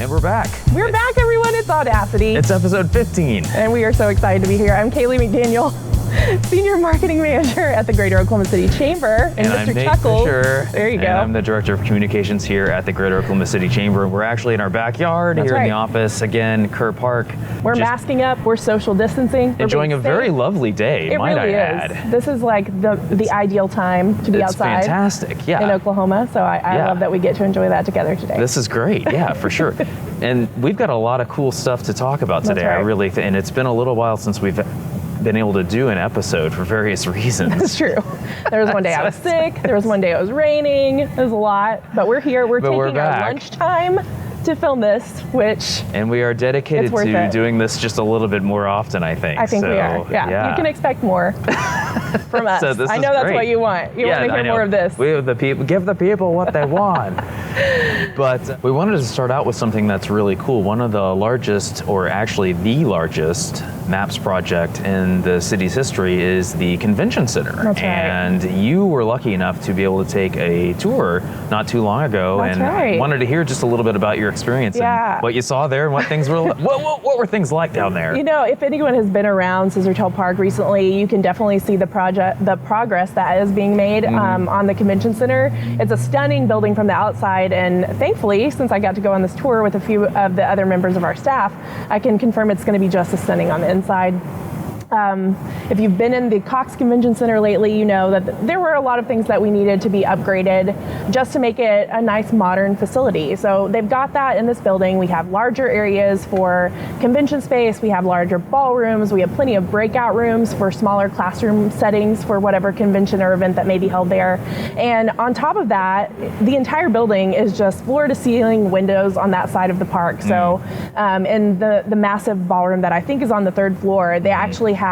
And we're back. We're back, everyone. It's Audacity. It's episode 15. And we are so excited to be here. I'm Kaylee McDaniel, Senior Marketing Manager at the Greater Oklahoma City Chamber. And Mr. I'm Nate Chuckles. Fisher, there you go. And I'm the Director of Communications here at the Greater Oklahoma City Chamber. We're actually in our backyard here in the office. Again, Kerr Park. We're masking up. We're social distancing. We're enjoying a very lovely day, might I add. This is like the ideal time to be outside. It's fantastic, yeah. In Oklahoma, so I love that we get to enjoy that together today. This is great, yeah, for sure. And we've got a lot of cool stuff to talk about today. I really think, and it's been a little while since we've been able to do an episode for various reasons. That's true. There was one day I was sick. There was one day it was raining. It was a lot, but we're here. We're taking our lunchtime to film this, and we are dedicated to doing this just a little bit more often, I think. I think we are. Yeah. You can expect more from us. I know that's what you want. You want to hear more of this. We have the people, give the people what they want. But we wanted to start out with something that's really cool. One of the largest, or actually the largest, MAPS project in the city's history is the Convention Center. That's right. And you were lucky enough to be able to take a tour not too long ago. I wanted to hear just a little bit about your experience and what you saw there and what things were what were things like down there? You know, if anyone has been around Scissortail Park recently, you can definitely see the progress that is being made on the Convention Center. It's a stunning building from the outside, and thankfully, since I got to go on this tour with a few of the other members of our staff, I can confirm it's going to be just as stunning on the inside. If you've been in the Cox Convention Center lately, you know that there were a lot of things that we needed to be upgraded just to make it a nice modern facility. So they've got that in this building. We have larger areas for convention space. We have larger ballrooms. We have plenty of breakout rooms for smaller classroom settings for whatever convention or event that may be held there. And on top of that, the entire building is just floor to ceiling windows on that side of the park. So in the massive ballroom that I think is on the third floor, they actually have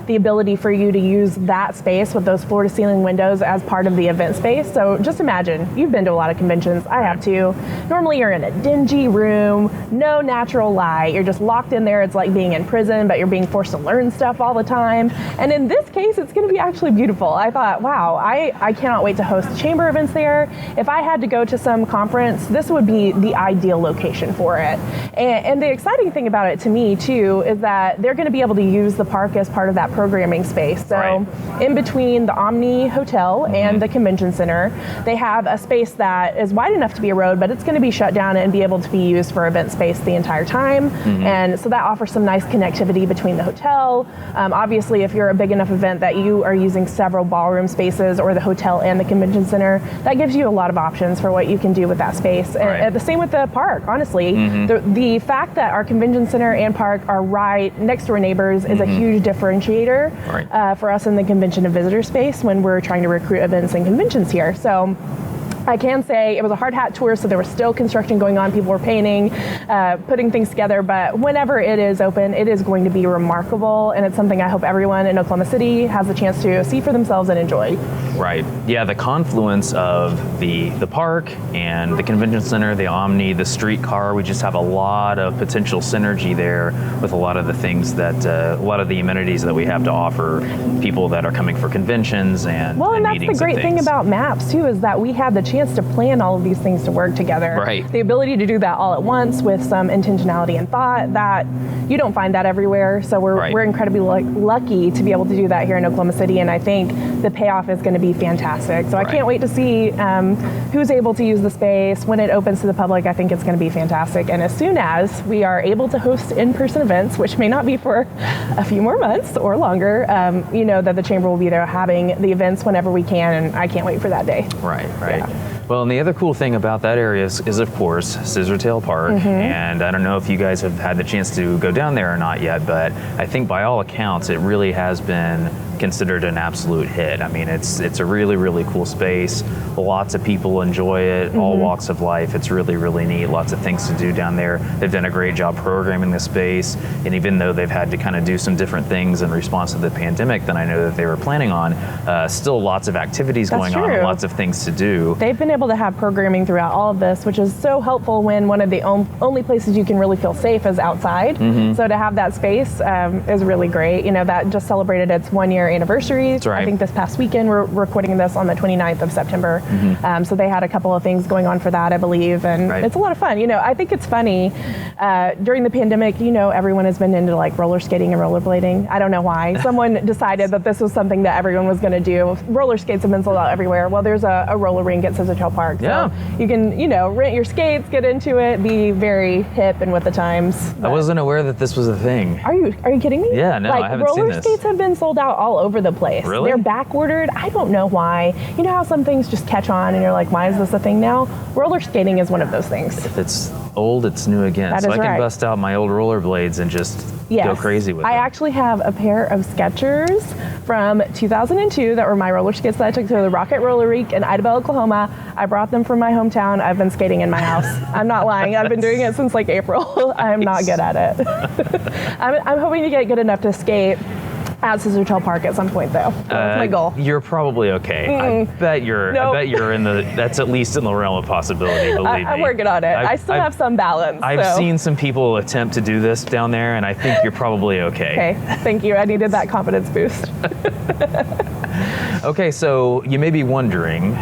the ability for you to use that space with those floor to ceiling windows as part of the event space. So just imagine, you've been to a lot of conventions, I have too. Normally you're in a dingy room, no natural light, you're just locked in there. It's like being in prison, but you're being forced to learn stuff all the time. And in this case, it's gonna be actually beautiful. I thought, wow, I cannot wait to host chamber events there. If I had to go to some conference, this would be the ideal location for it. And the exciting thing about it to me too, is that they're gonna be able to use the park as part of that programming space. So in between the Omni Hotel and the Convention Center, they have a space that is wide enough to be a road, but it's going to be shut down and be able to be used for event space the entire time. And so that offers some nice connectivity between the hotel. Obviously, if you're a big enough event that you are using several ballroom spaces or the hotel and the Convention Center, that gives you a lot of options for what you can do with that space. And the same with the park, honestly. The fact that our Convention Center and park are right next door neighbors is a huge differentiator for us in the convention and visitor space when we're trying to recruit events and conventions here. So I can say it was a hard hat tour, so there was still construction going on. People were painting, putting things together, but whenever it is open, it is going to be remarkable, and it's something I hope everyone in Oklahoma City has a chance to see for themselves and enjoy. Right. Yeah, the confluence of the park and the Convention Center, the Omni, the streetcar, we just have a lot of potential synergy there with a lot of the things that, a lot of the amenities that we have to offer people that are coming for conventions and that's the great thing about MAPS too, is that we had the chance to plan all of these things to work together. The ability to do that all at once with some intentionality and thought, that you don't find that everywhere. So we're incredibly lucky to be able to do that here in Oklahoma City, and I think the payoff is going to be fantastic. So I can't wait to see who's able to use the space when it opens to the public. I think it's going to be fantastic. And as soon as we are able to host in-person events, which may not be for a few more months or longer, you know that the Chamber will be there having the events whenever we can, and I can't wait for that day. Well, and the other cool thing about that area is of course, Scissortail Park. And I don't know if you guys have had the chance to go down there or not yet, but I think by all accounts, it really has been considered an absolute hit. I mean, it's a really, really cool space. Lots of people enjoy it, all walks of life. It's really, really neat. Lots of things to do down there. They've done a great job programming the space. And even though they've had to kind of do some different things in response to the pandemic than I know that they were planning on, still lots of activities going on and lots of things to do. They've been able to have programming throughout all of this, which is so helpful when one of the only places you can really feel safe is outside. So to have that space is really great. You know, that just celebrated its 1 year their anniversary. That's right. I think this past weekend, we're recording this on the 29th of September. So they had a couple of things going on for that, I believe, and it's a lot of fun. I think it's funny, during the pandemic, everyone has been into like roller skating and rollerblading. I don't know why. Someone decided that this was something that everyone was going to do. Roller skates have been sold out everywhere. Well, there's a roller rink at Scissortail Park. So you can, rent your skates, get into it, be very hip and with the times. I wasn't aware that this was a thing. Are you kidding me? Yeah, no, I haven't seen this. Roller skates have been sold out all over the place. Really? They're back ordered. I don't know why. You know how some things just catch on and you're like, why is this a thing now? Roller skating is one of those things. If it's old, it's new again. That so is I can right. bust out my old rollerblades and just go crazy with them. I actually have a pair of Skechers from 2002 that were my roller skates that I took to the Rocket Roller Rink in Idabel, Oklahoma. I brought them from my hometown. I've been skating in my house. I'm not lying. I've been doing it since like April. I'm not good at it. I'm hoping to get good enough to skate at Scissortail Park at some point, though. That's my goal. You're probably okay. I bet you're in that's at least in the realm of possibility, believe me. I'm working on it. I still have some balance. I've seen some people attempt to do this down there, and I think you're probably okay. Okay, thank you. I needed that confidence boost. Okay, so you may be wondering,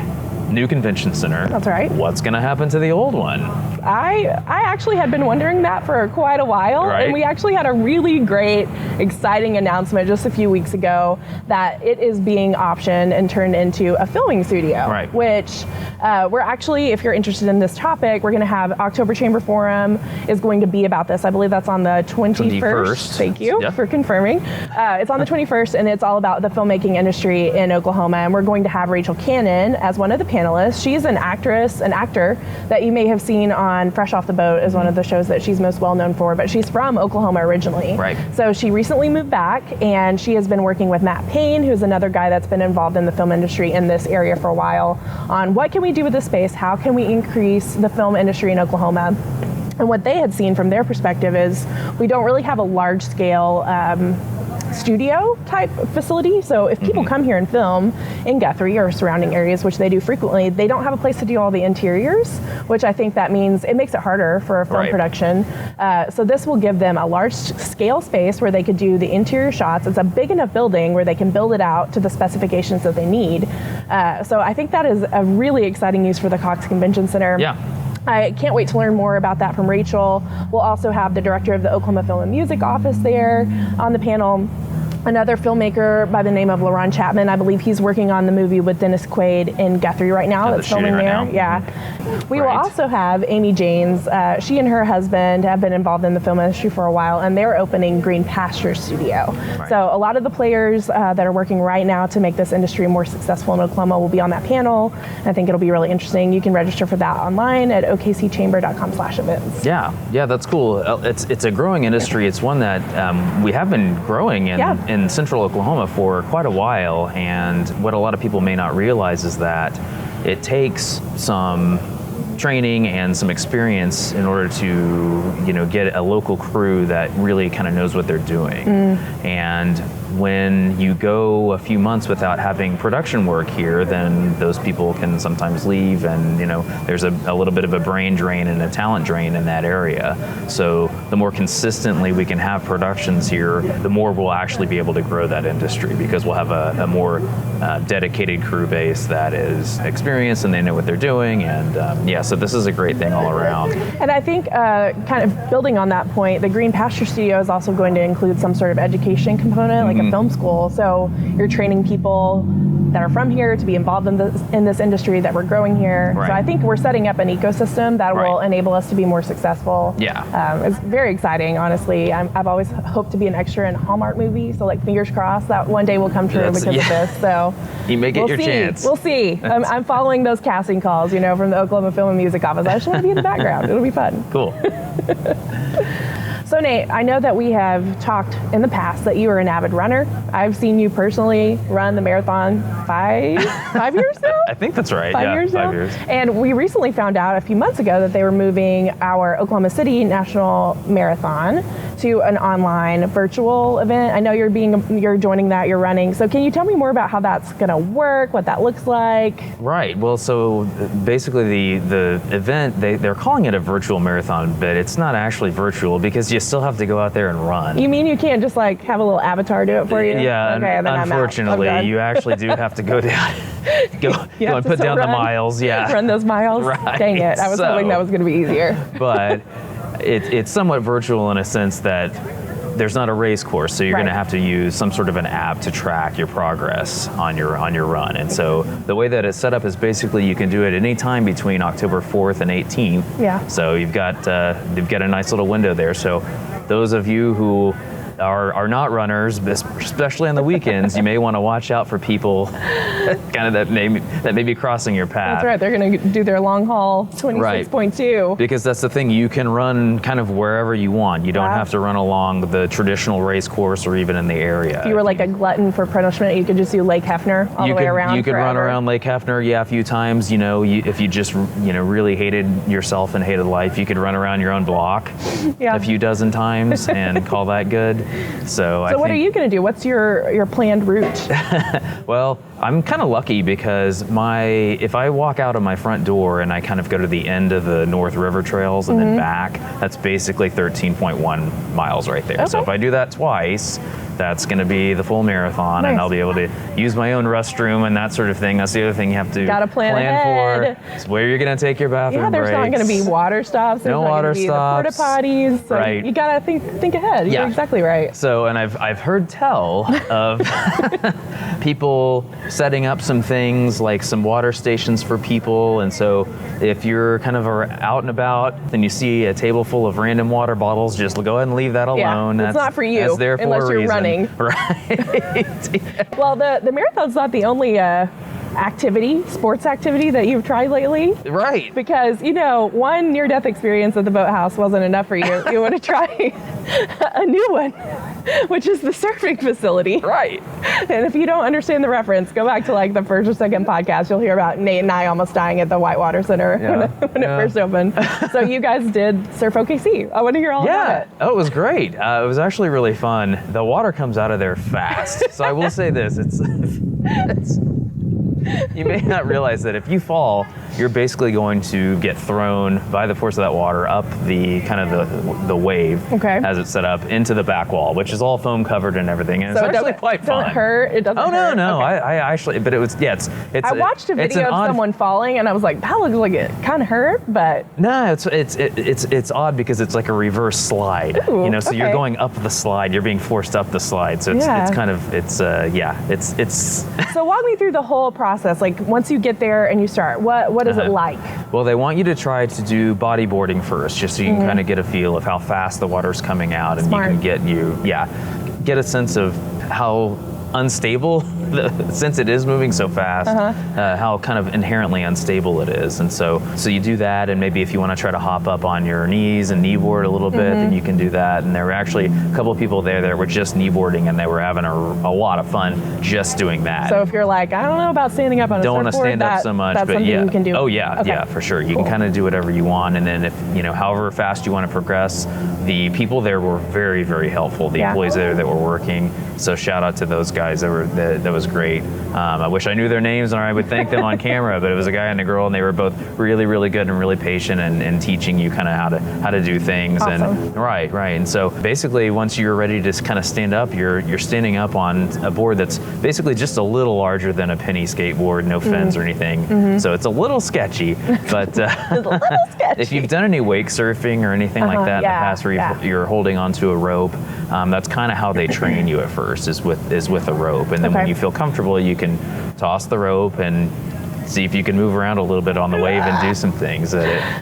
new convention center. That's right. What's going to happen to the old one? I actually had been wondering that for quite a while, and we actually had a really great, exciting announcement just a few weeks ago that it is being optioned and turned into a filming studio, which we're actually, if you're interested in this topic, we're going to have October Chamber Forum is going to be about this. I believe that's on the 21st. Thank you for confirming. It's on the 21st, and it's all about the filmmaking industry in Oklahoma, and we're going to have Rachel Cannon as one of the panelists. She's an actor that you may have seen on Fresh Off the Boat is one of the shows that she's most well known for, but she's from Oklahoma originally. So she recently moved back, and she has been working with Matt Payne, who's another guy that's been involved in the film industry in this area for a while, on what can we do with this space? How can we increase the film industry in Oklahoma? And what they had seen from their perspective is we don't really have a large scale studio type facility. So if people come here and film in Guthrie or surrounding areas, which they do frequently, they don't have a place to do all the interiors, which I think that means it makes it harder for a film production. So this will give them a large scale space where they could do the interior shots. It's a big enough building where they can build it out to the specifications that they need. So I think that is a really exciting news for the Cox Convention Center. I can't wait to learn more about that from Rachel. We'll also have the director of the Oklahoma Film and Music Office there on the panel. Another filmmaker by the name of LaRon Chapman. I believe he's working on the movie with Dennis Quaid in Guthrie right now. That's filming there. We will also have Amy Janes. She and her husband have been involved in the film industry for a while, and they're opening Green Pasture Studio. So a lot of the players that are working right now to make this industry more successful in Oklahoma will be on that panel. I think it'll be really interesting. You can register for that online at okcchamber.com/events. Yeah, that's cool. It's a growing industry. It's one that we have been growing in central Oklahoma for quite a while, and what a lot of people may not realize is that it takes some training and some experience in order to get a local crew that really kind of knows what they're doing. And when you go a few months without having production work here, then those people can sometimes leave, and there's a little bit of a brain drain and a talent drain in that area. So the more consistently we can have productions here, the more we'll actually be able to grow that industry, because we'll have a more dedicated crew base that is experienced and they know what they're doing. And so this is a great thing all around. And I think kind of building on that point, the Green Pasture Studio is also going to include some sort of education component, like a film school. So you're training people that are from here to be involved in this industry that we're growing here. So I think we're setting up an ecosystem that will enable us to be more successful. It's very exciting, honestly. I've always hoped to be an extra in a Hallmark movie, so like fingers crossed that one day will come true because of this. So you may get your chance. We'll see. I'm following those casting calls, from the Oklahoma Film and Music Office. I just want to be in the background. It'll be fun. Cool. So Nate, I know that we have talked in the past that you are an avid runner. I've seen you personally run the marathon five years now? I think that's right. 5 years now? 5 years. And we recently found out a few months ago that they were moving our Oklahoma City National Marathon to an online virtual event. I know you're joining that, you're running. So can you tell me more about how that's going to work, what that looks like? Right. Well, so basically the event, they're calling it a virtual marathon, but it's not actually virtual because you still have to go out there and run. You mean you can't just like have a little avatar do it for you? Yeah, okay, then unfortunately, you actually do have to go down, go and put down the miles. Yeah, run those miles. Right. Dang it! I was hoping that was going to be easier. But it's somewhat virtual in a sense that there's not a race course, so you're going to have to use some sort of an app to track your progress on your run. And so the way that it's set up is basically you can do it any time between October 4th and 18th. Yeah. So you've got a nice little window there. So those of you who are not runners, especially on the weekends, you may want to watch out for people kind of that may be crossing your path. That's right. They're going to do their long haul 26.2. Right. Because that's the thing. You can run kind of wherever you want. You don't have to run along the traditional race course or even in the area. If you were like a glutton for punishment, you could just do Lake Hefner all the way around. You could run around Lake Hefner, a few times. If you just really hated yourself and hated life, you could run around your own block a few dozen times and call that good. So what are you going to do? What's your planned route? Well, I'm kind of lucky because if I walk out of my front door and I kind of go to the end of the North River trails and then back, that's basically 13.1 miles right there. Okay. So if I do that twice, that's going to be the full marathon, and I'll be able to use my own restroom and that sort of thing. That's the other thing you have to plan for. It's where you're going to take your bathroom breaks. There's not going to be water stops. There's no not water gonna be stops. The porta potties. So you got to think ahead. You're exactly right. So, and I've heard tell of people setting up some things like some water stations for people. And so if you're kind of out and about and you see a table full of random water bottles, just go ahead and leave that alone. It's not for you. That's there for unless a you're reason. Running. Right. Well, the marathon's not the only sports activity that you've tried lately. Right. Because, one near-death experience at the boathouse wasn't enough for you. You want to try a new one, which is the surfing facility. Right. And if you don't understand the reference, go back to like the first or second podcast. You'll hear about Nate and I almost dying at the Whitewater Center when it first opened. So you guys did Surf OKC. I want to hear all about it. Oh, it was great. It was actually really fun. The water comes out of there fast. So I will say this, you may not realize that if you fall, you're basically going to get thrown by the force of that water up the kind of the wave as it's set up into the back wall, which is all foam covered and everything. And so it's actually quite fun. Doesn't hurt. It doesn't hurt. Oh no. Okay. I actually, but it was it's. I watched a video of someone falling, and I was like, that looks like it kind of hurt, but no, it's odd because it's like a reverse slide. Ooh, so you're going up the slide, you're being forced up the slide. So it's kind of it's. So walk me through the whole process. Like once you get there and you start, what is it like? Well, they want you to try to do bodyboarding first, just so you can kind of get a feel of how fast the water's coming out, and you can get a sense of how unstable, since it is moving so fast, how kind of inherently unstable it is. And so you do that, and maybe if you want to try to hop up on your knees and kneeboard a little bit, then you can do that. And there were actually a couple of people there that were just kneeboarding, and they were having a lot of fun just doing that. So if you're like, I don't know about standing up on a surfboard, don't want to stand up so much, that's but something you can do. Oh yeah, okay. Yeah, for sure. You can kind of do whatever you want, and then if however fast you want to progress, the people there were very, very helpful. The employees there that were working. So shout out to those guys. That was great. I wish I knew their names and I would thank them on camera, but it was a guy and a girl, and they were both really, really good and really patient and teaching you kind of how to do things. Awesome. And right. And so basically, once you're ready to kind of stand up, you're standing up on a board that's basically just a little larger than a penny skateboard, no fins or anything. So it's a little sketchy, but if you've done any wake surfing or anything like that in the past, where you're holding onto a rope, that's kind of how they train you at first, is with a rope. And then when you feel comfortable, you can toss the rope and see if you can move around a little bit on the wave and do some things.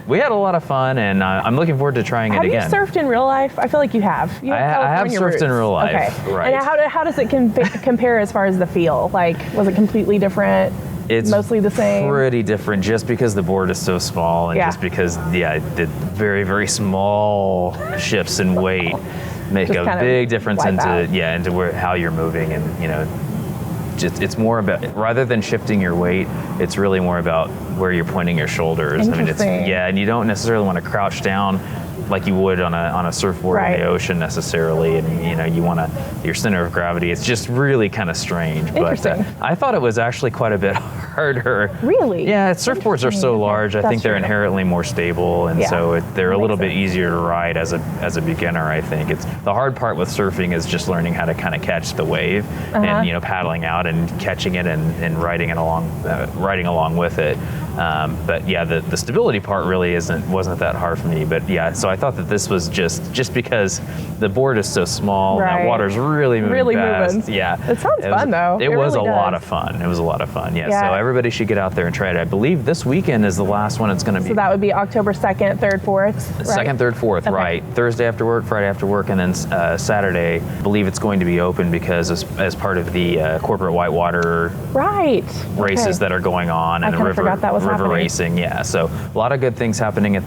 We had a lot of fun, and I'm looking forward to trying it again. Have you surfed in real life? I feel like you have. I have surfed in real life. Okay. Right. And how does it compare as far as the feel? Like, was it completely different? It's mostly the same. Pretty different, just because the board is so small, and just because the very, very small shifts in weight make just a big difference into how you're moving, and it's more about, rather than shifting your weight, it's really more about where you're pointing your shoulders. Interesting. And you don't necessarily want to crouch down like you would on a surfboard in Right. the ocean necessarily, and you want your center of gravity. It's just really kind of strange. Interesting. But I thought it was actually quite a bit harder. Really? Yeah, surfboards are so large. I That's think they're true. inherently more stable, and Yeah, so they're a that little makes bit easier to ride as a beginner. I think it's the hard part with surfing is just learning how to kind of catch the wave and paddling out and catching it and riding along with it. But yeah, the stability part really wasn't that hard for me. But yeah, so I thought that this was just because the board is so small, and that Right. water's really moving fast. moving. Yeah, It sounds fun, though. It was really a lot does. of fun. It was a lot of fun. Yeah, Yeah. so everybody should get out there and try it. I believe this weekend is the last one it's going to be. So that would be October 2nd, 3rd, 4th, right? 2nd, 3rd, 4th, Okay. right. Thursday after work, Friday after work, and then Saturday, I believe it's going to be open because as part of the corporate whitewater Right. races Okay. that are going on I and kinda forgot that was river happening. racing. Yeah, so a lot of good things happening at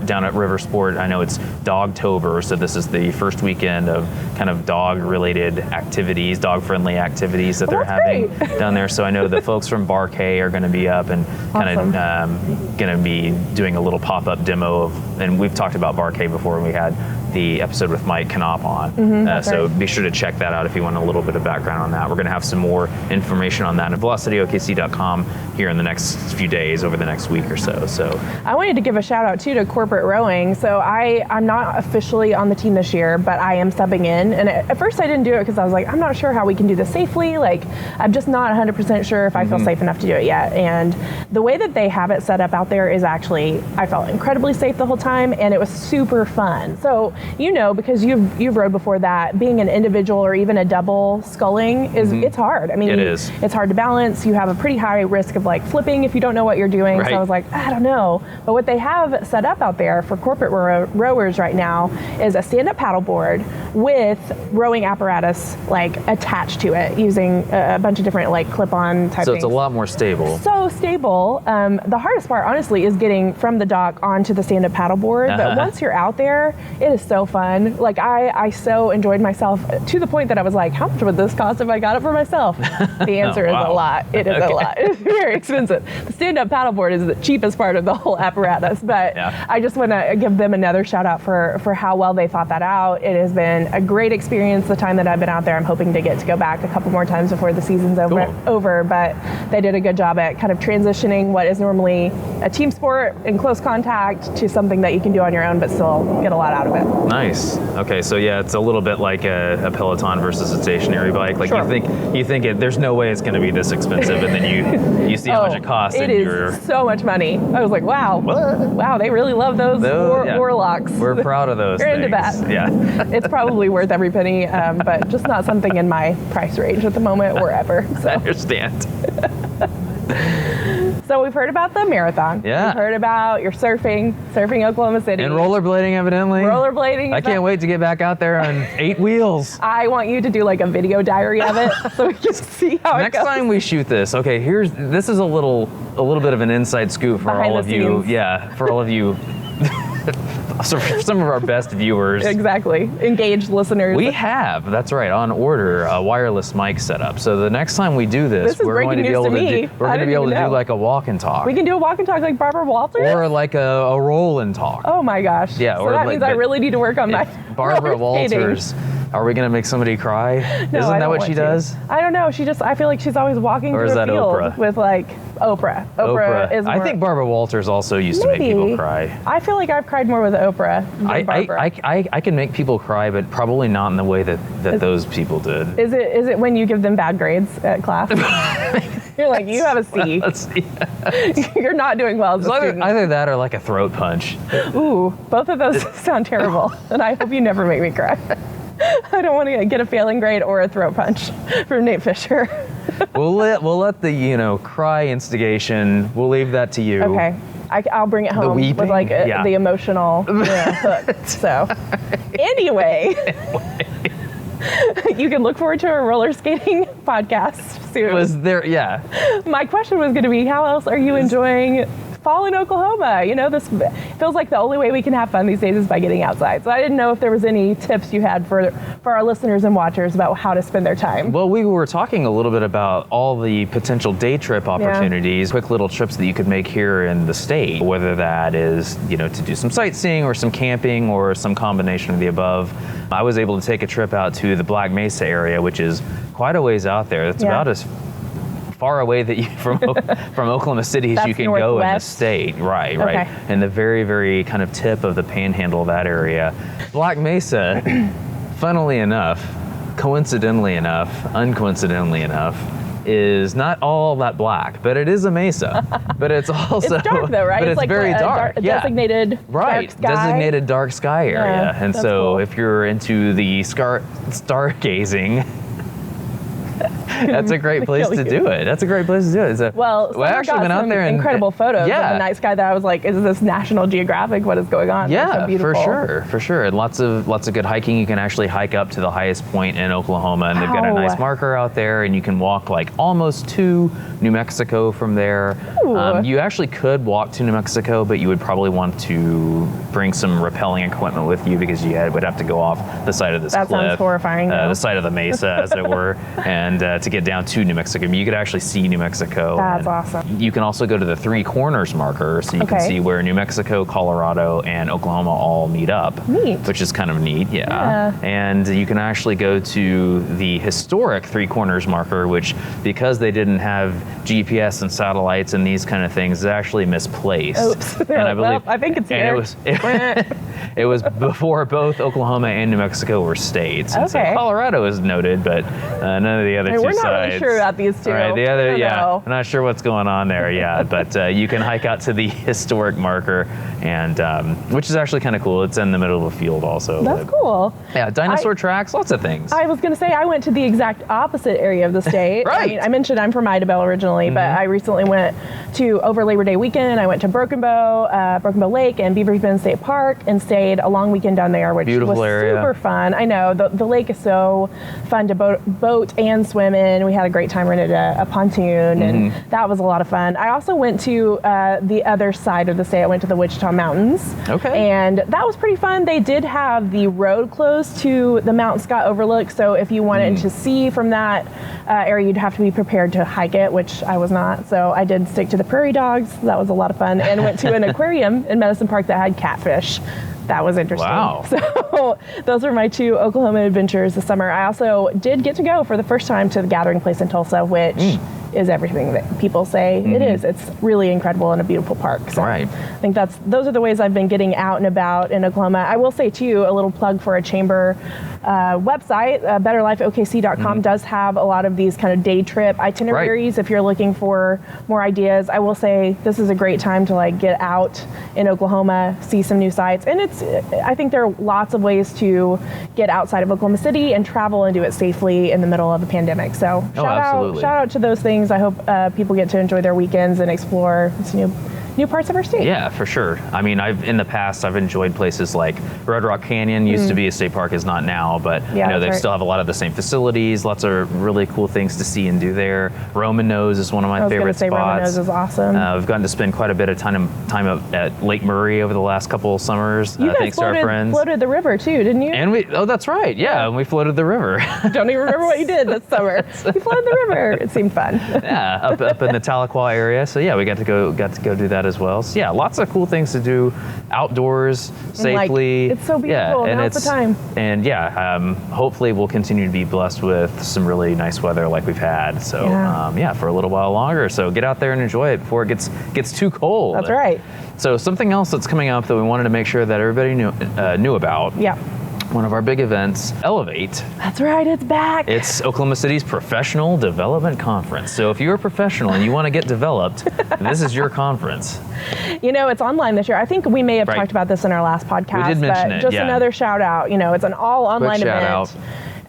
down at River Sport. I know it's Dogtober, so this is the first weekend of kind of dog-related activities, dog-friendly activities that they're that's having great. down there. So I know the folks from Bar K are going to be up and kind of going to be doing a little pop-up demo of, and we've talked about Bar K before when we had the episode with Mike Knopf on. So right. be sure to check that out if you want a little bit of background on that. We're going to have some more information on that at velocityokc.com here in the next few days, over the next week or so. So I wanted to give a shout out too to corporate rowing. So I'm not officially on the team this year, but I am subbing in. And at first I didn't do it because I was like, I'm not sure how we can do this safely. Like, I'm just not 100% sure if I feel safe enough to do it yet. And the way that they have it set up out there is actually, I felt incredibly safe the whole time, and it was super fun. So, because you've rowed before, that being an individual or even a double sculling it's hard. I mean, It is. It's hard to balance. You have a pretty high risk of like flipping if you don't know what you're doing. Right. So I was like, I don't know. But what they have set up out there for corporate rowers right now is a stand-up paddleboard with rowing apparatus like attached to it using a bunch of different like clip-on type so things. it's a lot more stable. So stable. The hardest part, honestly, is getting from the dock onto the stand-up paddleboard. But once you're out there, it is so fun. Like I so enjoyed myself to the point that I was like, how much would this cost if I got it for myself? The answer is a lot. It is a lot. It's very expensive. The stand-up paddleboard is the cheapest part of the whole apparatus. But I just want to give them another shout out for how well they thought that out. It has been a great experience the time that I've been out there. I'm hoping to get to go back a couple more times before the season's over. But they did a good job at kind of transitioning what is normally a team sport in close contact to something that you can do on your own but still get a lot out of it. Nice. Okay, so yeah, it's a little bit like a Peloton versus a stationary bike. Like Sure. you think there's no way it's going to be this expensive, and then you see how much it costs, It and you're is so much money. I was like, wow. What? Wow, they really love those Yeah. warlocks. We're proud of those. They're into things. that. Yeah. It's probably worth every penny, but just not something in my price range at the moment or ever. I So. understand. So we've heard about the marathon. Yeah. We've heard about your surfing Oklahoma City. And rollerblading, evidently. Rollerblading. I can't wait to get back out there on 8 wheels. I want you to do like a video diary of it so we can see how Next it goes. time we shoot this, okay, this is a little bit of an inside scoop for Behind all the of you. scenes. Yeah, for all of you. So for some of our best viewers. Exactly. Engaged listeners. We have, that's right, on order, a wireless mic setup. So the next time we do this, This is we're going to breaking be able news to to me. do, we're I going to be didn't able to even do know. like a walk and talk. We can do a walk and talk like Barbara Walters? Or like a roll and talk. Oh my gosh. Yeah, So or that like- means I but really need to work on my Barbara roller skating. Walters. Are we going to make somebody cry? No, I Isn't don't that what want she to. does? I don't know. I feel like she's always walking Or through is a that field Oprah? with like Oprah. Oprah is more, I think Barbara Walters also used to make Maybe. people cry. I feel like I've cried more with Oprah than Barbara. I can make people cry, but probably not in the way that those people did. Is it when you give them bad grades at class? You're like, you have a C. Let's see. You're not doing well as a student. Either that or like a throat punch. Ooh, both of those sound terrible. And I hope you never make me cry. I don't want to get a failing grade or a throat punch from Nate Fisher. We'll let the cry instigation. We'll leave that to you. Okay. I'll bring it home weeping? with like Yeah. the emotional hook. So, anyway, you can look forward to a roller skating podcast soon. Was there? Yeah. My question was going to be, how else are you enjoying fall in Oklahoma. This feels like the only way we can have fun these days is by getting outside. So I didn't know if there was any tips you had for our listeners and watchers about how to spend their time. Well, we were talking a little bit about all the potential day trip opportunities, quick little trips that you could make here in the state, whether that is, to do some sightseeing or some camping or some combination of the above. I was able to take a trip out to the Black Mesa area, which is quite a ways out there. It's about as far away that from Oklahoma City as you can go in the state. Right. Okay. And the very, very kind of tip of the panhandle of that area. Black Mesa, funnily enough, coincidentally enough, uncoincidentally enough, is not all that black, but it is a mesa. But it's also it's dark though, right? But it's like very dark. Designated dark sky. Designated dark sky area. And so cool. if you're into the stargazing, that's a great place to do it. That's a great place to do it. So, well, I actually went out there and incredible photos of the night sky that I was like, is this National Geographic? What is going on? Yeah, so beautiful. for sure. And lots of good hiking. You can actually hike up to the highest point in Oklahoma, and they've got a nice marker out there, and you can walk like almost to New Mexico from there. You actually could walk to New Mexico, but you would probably want to bring some rappelling equipment with you because you would have to go off the side of this cliff. That sounds horrifying. The side of the mesa, as it were, and to get down to New Mexico. You could actually see New Mexico. That's awesome. You can also go to the Three Corners marker, so you can see where New Mexico, Colorado, and Oklahoma all meet up. Neat. Which is kind of neat, yeah. And you can actually go to the historic Three Corners marker, which, because they didn't have GPS and satellites and these kind of things, is actually misplaced. Oops. And I believe, I think it's here. It was before both Oklahoma and New Mexico were states. And so Colorado is noted, but none of the other two we're sides. Not really sure about these two. Right, the other, I'm not sure what's going on there yet, but you can hike out to the historic marker, and which is actually kind of cool. It's in the middle of a field also. That's cool. Yeah, dinosaur tracks, lots of things. I was going to say I went to the exact opposite area of the state. Right. I mentioned I'm from Idabel originally, but I recently went to, over Labor Day weekend, I went to Broken Bow Lake and Beaver Bend State Park and stayed a long weekend down there, which Beautiful was area. Super fun. I know, the lake is so fun to boat and swim in. We had a great time, rented a pontoon, and that was a lot of fun. I also went to the other side of the state. I went to the Wichita Mountains. Okay. And that was pretty fun. They did have the road closed to the Mount Scott Overlook, so if you wanted to see from that area, you'd have to be prepared to hike it, which I was not. So I did stick to the prairie dogs. That was a lot of fun. And went to an aquarium in Medicine Park that had catfish. That was interesting. Wow. So those were my two Oklahoma adventures this summer. I also did get to go for the first time to the Gathering Place in Tulsa, which is everything that people say it is. It's really incredible and a beautiful park. So I think those are the ways I've been getting out and about in Oklahoma. I will say too, a little plug for a chamber website, betterlifeokc.com does have a lot of these kind of day trip itineraries if you're looking for more ideas. I will say this is a great time to like get out in Oklahoma, see some new sights, and I think there are lots of ways to get outside of Oklahoma City and travel and do it safely in the middle of a pandemic. So shout out to those things. I hope people get to enjoy their weekends and explore some new parts of our state. Yeah, for sure. I mean, in the past, I've enjoyed places like Red Rock Canyon. Used to be a state park, is not now, but they still have a lot of the same facilities. Lots of really cool things to see and do there. Roman Nose is one of my favorite spots. Roman Nose is awesome. I've gotten to spend quite a bit of time at Lake Murray over the last couple of summers. You guys thanks to our friends. Floated the river too, didn't you? And that's right. Yeah, and we floated the river. Don't even remember what you did this summer. You floated the river. It seemed fun. Yeah, up in the Tahlequah area. So yeah, we got to go do that as well. So yeah, lots of cool things to do outdoors safely. It's so beautiful. Now's the time. And hopefully we'll continue to be blessed with some really nice weather like we've had. So for a little while longer. So get out there and enjoy it before it gets too cold. That's right. So something else that's coming up that we wanted to make sure that everybody knew about. Yeah. One of our big events, Elevate. That's right, it's back. It's Oklahoma City's Professional Development Conference. So if you're a professional and you want to get developed, this is your conference. It's online this year. I think we may have talked about this in our last podcast. We did mention it, just another shout out. It's an all online event.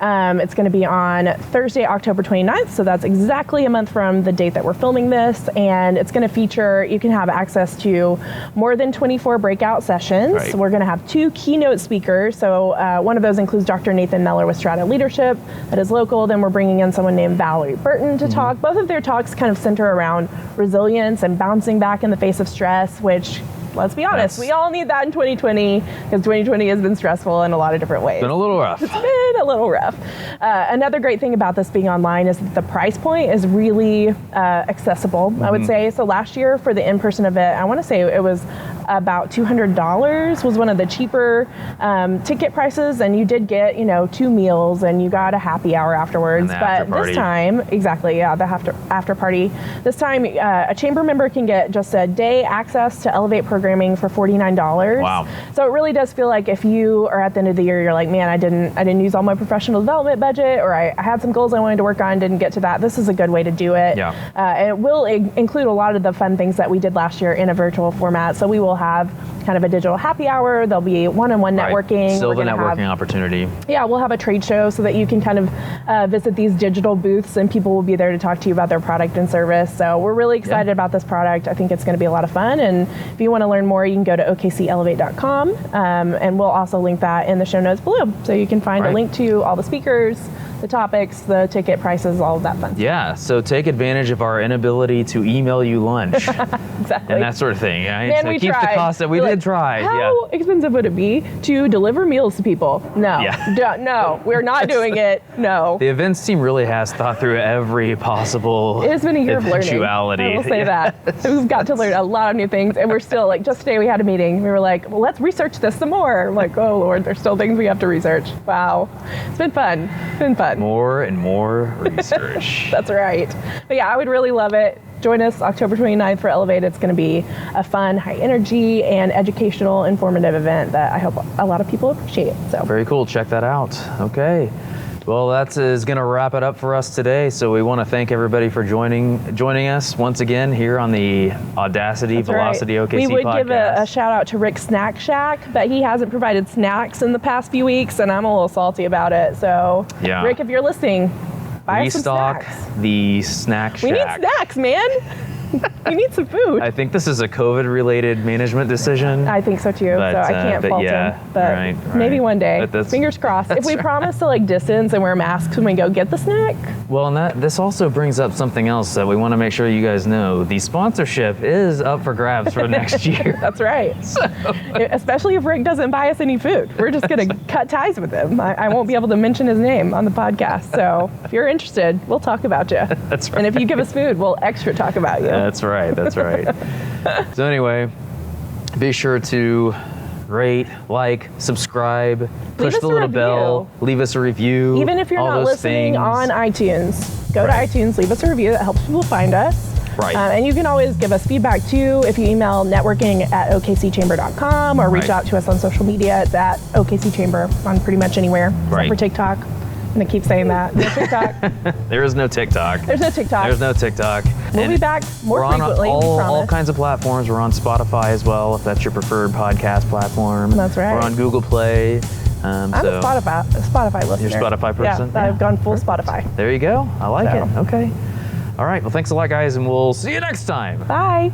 It's going to be on Thursday, October 29th. So that's exactly a month from the date that we're filming this. And it's going to feature, you can have access to more than 24 breakout sessions. Right. We're going to have 2 keynote speakers. So one of those includes Dr. Nathan Neller with Strata Leadership that is local. Then we're bringing in someone named Valerie Burton to talk. Both of their talks kind of center around resilience and bouncing back in the face of stress, which, let's be honest, we all need that in 2020 because 2020 has been stressful in a lot of different ways. Been a little rough. It's been a little rough. Another great thing about this being online is that the price point is really accessible, I would say. So last year for the in-person event, I want to say it was about $200 was one of the cheaper ticket prices, and you did get 2 meals and you got a happy hour afterwards. But this time, exactly, the after party. This time, a chamber member can get just a day access to Elevate programming for $49. Wow! So it really does feel like if you are at the end of the year, you're like, man, I didn't use all my professional development budget, or I had some goals I wanted to work on, didn't get to that. This is a good way to do it. Yeah. And it will include a lot of the fun things that we did last year in a virtual format. So we will have kind of a digital happy hour. There'll be one-on-one networking. Still the networking opportunity. Yeah, we'll have a trade show so that you can kind of visit these digital booths, and people will be there to talk to you about their product and service. So we're really excited about this product. I think it's going to be a lot of fun. And if you want to learn more, you can go to okcelevate.com, and we'll also link that in the show notes below. So you can find a link to all the speakers, the topics, the ticket prices, all of that fun stuff. Yeah, so take advantage of our inability to email you lunch. Exactly. And that sort of thing. Right? Man, so we keeps tried. the cost that we did try. How expensive would it be to deliver meals to people? No. No, we're not doing it. No. The events team really has thought through every possible It has been a year of learning. eventuality. I will say that. We've got to learn a lot of new things, and we're still just today we had a meeting. We were like, well, let's research this some more. I'm like, oh Lord, there's still things we have to research. Wow. It's been fun. It's been fun. More and more research. That's right. But yeah, I would really love it. Join us October 29th for Elevate. It's going to be a fun, high energy, and educational, informative event that I hope a lot of people appreciate. So Very cool. Check that out. Okay. Well, that is going to wrap it up for us today. So we want to thank everybody for joining us once again here on the Audacity Velocity OKC We would podcast. give a shout out to Rick Snack Shack, but he hasn't provided snacks in the past few weeks, and I'm a little salty about it. So Rick, if you're listening, buy us some snacks. Restock the snack shack. We need snacks, man. We need some food. I think this is a COVID-related management decision. I think so too. But, so I can't fault him. But right. maybe one day. Fingers crossed. If we promise to distance and wear masks when we go get the snack. Well, and this also brings up something else that we want to make sure you guys know. The sponsorship is up for grabs for next year. That's right. So. Especially if Rick doesn't buy us any food. We're just going to cut ties with him. I won't be able to mention his name on the podcast. So if you're interested, we'll talk about you. That's right. And if you give us food, we'll extra talk about you. That's right. That's right. So anyway, be sure to rate, like, subscribe, push the little bell, leave us a review. Even if you're not listening on iTunes, go to iTunes, leave us a review. That helps people find us. Right. And you can always give us feedback too if you email networking@okcchamber.com or reach out to us on social media. It's at OKC Chamber on pretty much anywhere except for TikTok. I'm going to keep saying that. No TikTok. There is no TikTok. There's no TikTok. There's no TikTok. We'll be back more frequently. We're on all kinds of platforms. We're on Spotify as well, if that's your preferred podcast platform. That's right. We're on Google Play. I'm a Spotify listener. You're a Spotify person? Yeah, I've gone full Spotify. There you go. I like it. Okay. All right. Well, thanks a lot, guys, and we'll see you next time. Bye.